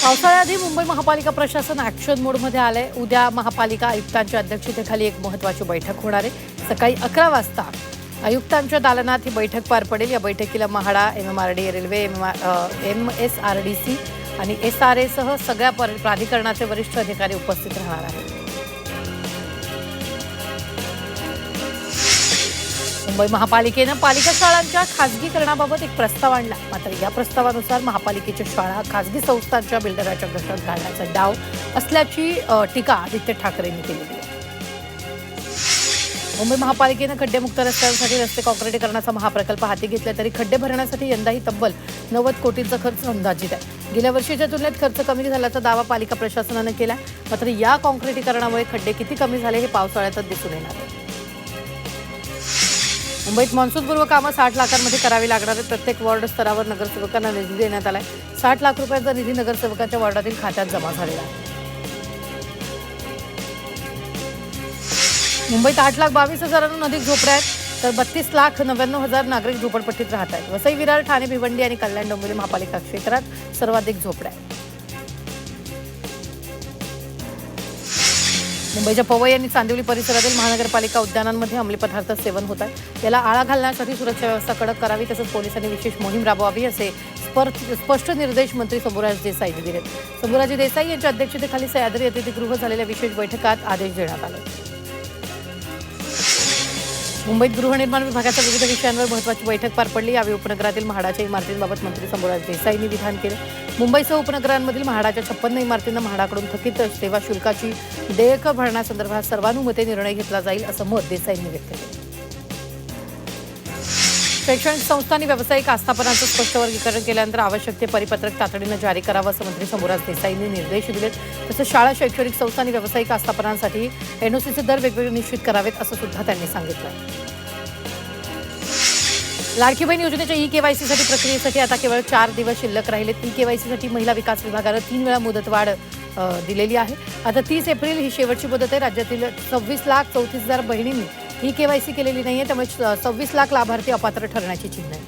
पावसाळ्याआधी मुंबई महापालिका प्रशासन ॲक्शन मोडमध्ये आलंय। उद्या महापालिका आयुक्तांच्या अध्यक्षतेखाली एक महत्त्वाची बैठक होणार आहे। सकाळी 11 वाजता आयुक्तांच्या दालनात ही बैठक पार पडेल। या बैठकीला म्हाडा, MMRD, रेल्वे, MSRDC आणि SRA सह सगळ्या प्राधिकरणाचे वरिष्ठ अधिकारी उपस्थित राहणार आहेत। मुंबई महापालिकेनं पालिका शाळांच्या खासगीकरणाबाबत एक प्रस्ताव आणला। मात्र या प्रस्तावानुसार महापालिकेच्या शाळा खासगी संस्थांच्या बिल्डराच्या घशात घालण्याचा डाव असल्याची टीका आदित्य ठाकरेंनी केली आहे। मुंबई महापालिकेनं खड्डेमुक्त रस्त्यांसाठी रस्ते काँक्रिटीकरणाचा महाप्रकल्प हाती घेतला तरी खड्डे भरण्यासाठी यंदाही तब्बल 90 कोटींचा खर्च अंदाजित आहे। गेल्या वर्षीच्या तुलनेत खर्च कमी झाल्याचा दावा पालिका प्रशासनानं केला। मात्र या काँक्रिटीकरणामुळे खड्डे किती कमी झाले हे पावसाळ्यातच दिसून येणार आहे। मुंबईत मान्सूनपूर्व कामं 60 लाखांमध्ये करावी लागणार आहेत। प्रत्येक वॉर्ड स्तरावर नगरसेवकांना निधी देण्यात आलाय। 60 लाख रुपयांचा निधी नगरसेवकांच्या वॉर्डातील खात्यात जमा झालेला आहे। मुंबईत 8,22,000 अधिक झोपड्या आहेत, तर 32,99,000 नागरिक झोपडपट्टीत राहत आहेत। वसई, विरार, ठाणे, भिवंडी आणि कल्याण डोंबिवली महापालिका क्षेत्रात सर्वाधिक झोपड्या आहेत। मुंबईच्या पवई आणि चांदिवली परिसरातील महानगरपालिका उद्यानांमध्ये अंमली पदार्थ सेवन होत आहे। याला आळा घालण्यासाठी सुरक्षा व्यवस्था कडक करावी तसंच पोलिसांनी विशेष मोहीम राबवावी असे स्पष्ट निर्देश मंत्री शंभूराज देसाई यांनी दिले। शंभूराज देसाई यांच्या अध्यक्षतेखाली सह्याद्री अतिथीगृह झालेल्या विशेष बैठकीत आदेश देण्यात आले। मुंबईत गृहनिर्माण विभागाच्या विविध विषयांवर महत्त्वाची बैठक पार पडली। यावेळी उपनगरातील म्हाडाच्या इमारतींबाबत मंत्री शंभूराज देसाईंनी विधान केले। मुंबईसह उपनगरांमधील म्हाडाच्या 56 इमारतींना म्हाडाकडून थकीत सेवा शुल्काची देयकं भरण्यासंदर्भात सर्वानुमते निर्णय घेतला जाईल असं मत देसाईंनी व्यक्त केलं। शैक्षणिक संस्थांनी व्यावसायिक आस्थापनांचं स्पष्ट वर्गीकरण केल्यानंतर आवश्यक ते परिपत्रक तातडीनं जारी करावं असं मंत्री शंभूराज देसाईंनी निर्देश दिलेत। तसंच शाळा, शैक्षणिक संस्थांनी व्यावसायिक आस्थापनांसाठी NOCचे दर वेगवेगळे निश्चित करावेत असं सुद्धा त्यांनी सांगितलं। लाडकी बहीण योजनेच्या EKYCसाठी प्रक्रियेसाठी आता केवळ 4 दिवस शिल्लक राहिलेत। EKYCसाठी महिला विकास विभागानं 3 वेळा मुदतवाढ दिलेली आहे। आता 30 एप्रिल ही शेवटची मुदत आहे। राज्यातील 26,34,000 बहिणींनी EKYC केलेली नाहीये, त्यामुळे 26 लाख लाभार्थी अपात्र ठरण्याची चिन्ह आहे।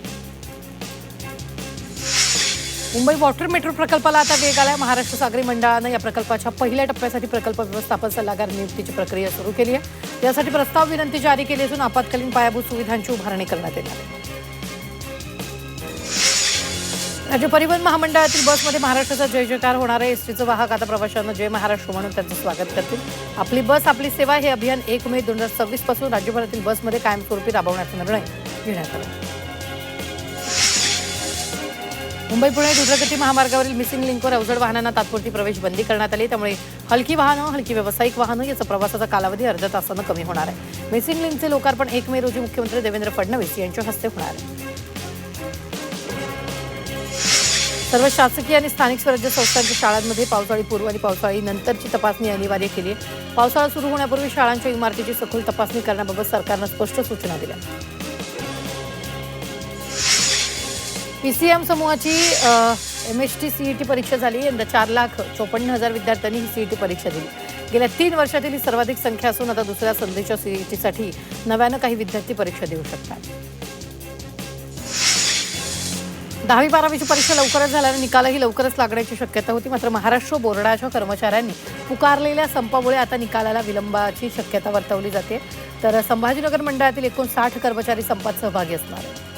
मुंबई वॉटर मेट्रो प्रकल्पाला आता वेग आलाय। महाराष्ट्र सागरी मंडळानं या प्रकल्पाच्या पहिल्या टप्प्यासाठी प्रकल्प व्यवस्थापन सल्लागार नियुक्तीची प्रक्रिया सुरू केली आहे। यासाठी प्रस्ताव विनंती जारी केली असून आपत्कालीन पायाभूत सुविधांची उभारणी करण्यात येणार आहे। राज्य परिवहन महामंडळातील बसमध्ये महाराष्ट्राचा जय जयकार होणार आहे। एसटीचे वाहक आता प्रवाशांना जय महाराष्ट्र म्हणून त्यांचं स्वागत करतील। आपली बस आपली सेवा हे अभियान 1 मे 2026 पासून राज्यभरातील बसमध्ये कायमस्वरूपी राबवण्याचा निर्णय घेण्यात आला। मुंबई पुणे द्रुतगती महामार्गावरील मिसिंग लिंकवर अवजड वाहनांना तात्पुरती प्रवेश बंदी करण्यात आली। त्यामुळे हलकी वाहनं, हलकी व्यावसायिक वाहनं याचा प्रवासाचा कालावधी अर्ध्या तासानं कमी होणार आहे। मिसिंग लिंकचे लोकार्पण 1 मे रोजी मुख्यमंत्री देवेंद्र फडणवीस यांच्या हस्ते होणार आहे। सर्व शासकीय आणि स्थानिक स्वराज्य संस्थांच्या शाळांमध्ये पावसाळी पूर्व आणि पावसाळी नंतरची तपासणी अनिवार्य केली आहे। पावसाळा सुरू होण्यापूर्वी शाळांच्या इमारतीची सखोल तपासणी करण्याबाबत सरकारनं स्पष्ट सूचना दिल्या। PCM समूहाची MST CET परीक्षा झाली। यंदा 4,54,000 विद्यार्थ्यांनी ही CET परीक्षा दिली। गेल्या 3 वर्षातील ही सर्वाधिक संख्या असून आता दुसऱ्या संधीच्या CETसाठी नव्यानं काही विद्यार्थी परीक्षा देऊ शकतात। 10वी-12वीची परीक्षा लवकरच झाल्याने निकालही लवकरच लागण्याची शक्यता होती। मात्र महाराष्ट्र बोर्डाच्या कर्मचाऱ्यांनी पुकारलेल्या संपामुळे आता निकालाला विलंबाची शक्यता वर्तवली जाते। तर संभाजीनगर मंडळातील एकूण 60 कर्मचारी संपात सहभागी असणार आहेत।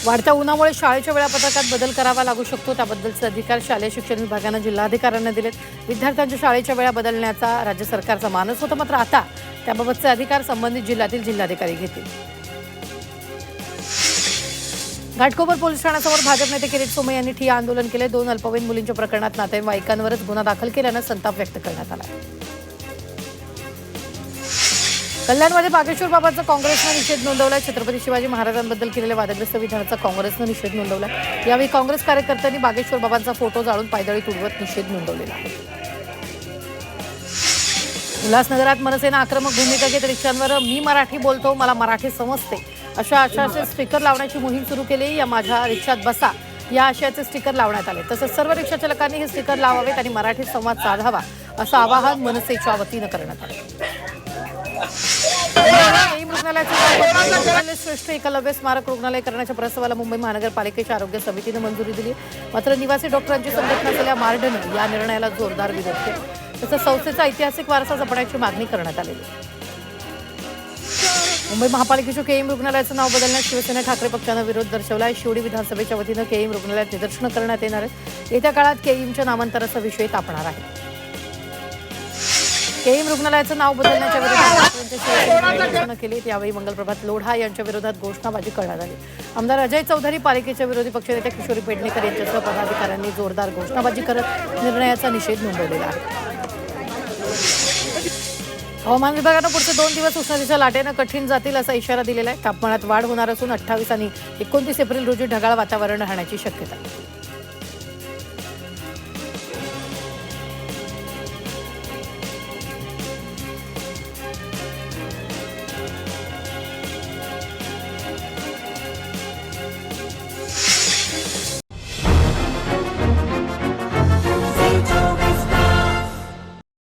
वाढत्या उन्हामुळे शाळेच्या वेळापत्रकात बदल करावा लागू शकतो, त्याबद्दलचे अधिकार शालेय शिक्षण विभागानं जिल्हाधिकाऱ्यांना दिलेत। विद्यार्थ्यांच्या शाळेच्या वेळा बदलण्याचा राज्य सरकारचा मानस होता, मात्र आता त्याबाबतचे अधिकार संबंधित जिल्ह्यातील जिल्हाधिकारी घेतील। घाटकोपर पोलीस ठाण्यासमोर भाजप नेते किरीट सोमय्या यांनी ठिय्या आंदोलन केले। 2 अल्पवयीन मुलींच्या प्रकरणात नातेवाईकांवरच गुन्हा दाखल केल्यानं संताप व्यक्त करण्यात आला। कल्याणमध्ये बागेश्वर बाबांचा काँग्रेसनं निषेध नोंदवला। छत्रपती शिवाजी महाराजांबद्दल केलेल्या वादग्रस्त विधानाचा काँग्रेसनं निषेध नोंदवला। यावेळी काँग्रेस कार्यकर्त्यांनी बागेश्वर बाबांचा फोटो जाळून पायदळी तुडवत निषेध नोंदवलेला आहे। उल्हासनगरात मनसेनं आक्रमक भूमिका घेत रिक्षांवर मी मराठी बोलतो, मला मराठी समजते अशा आशयाचे स्टिकर लावण्याची मोहीम सुरू केली। या माझ्या रिक्षात बसा या आशयाचे स्टिकर लावण्यात आले। तसंच सर्व रिक्षा चालकांनी हे स्टिकर लावावेत आणि मराठी संवाद साधावा असं आवाहन मनसेच्या वतीनं करण्यात आलं। केईएम रुग्णालयाचे श्रेष्ठ एकलव्य स्मारक रुग्णालय करण्याच्या प्रस्तावाला मुंबई महानगरपालिकेच्या आरोग्य समितीने मंजुरी दिली. मात्र निवासी डॉक्टरांची संघटना असलेल्या मार्डनं या निर्णयाला जोरदार विरोध केला. तसंच संस्थेचा ऐतिहासिक वारसा जपण्याची मागणी करण्यात आलेली. मुंबई महापालिकेच्या केईएम रुग्णालयाचं नाव बदलण्यास शिवसेना ठाकरे पक्षानं विरोध दर्शवला. शिवडी विधानसभेच्या वतीनं केईएम रुग्णालयात निदर्शनं करण्यात येणार आहेत. येत्या काळात केईएमच्या नामांतराचा विषय तापणार आहे. केईएम रुग्णालयाचं नाव बदलण्याच्या विरोधात केली. यावेळी मंगलप्रभात लोढा यांच्या विरोधात घोषणाबाजी करण्यात आली. आमदार अजय चौधरी, पालिकेच्या विरोधी पक्षनेत्या किशोरी पेडणेकर यांच्यासह पदाधिकाऱ्यांनी जोरदार घोषणाबाजी करत निर्णयाचा निषेध नोंदवलेला आहे. हवामान विभागानं पुढचे 2 दिवस उष्णतेच्या लाटेनं कठीण जातील असा इशारा दिलेला आहे. तापमानात वाढ होणार असून 28 आणि 29 एप्रिल रोजी ढगाळ वातावरण राहण्याची शक्यता आहे.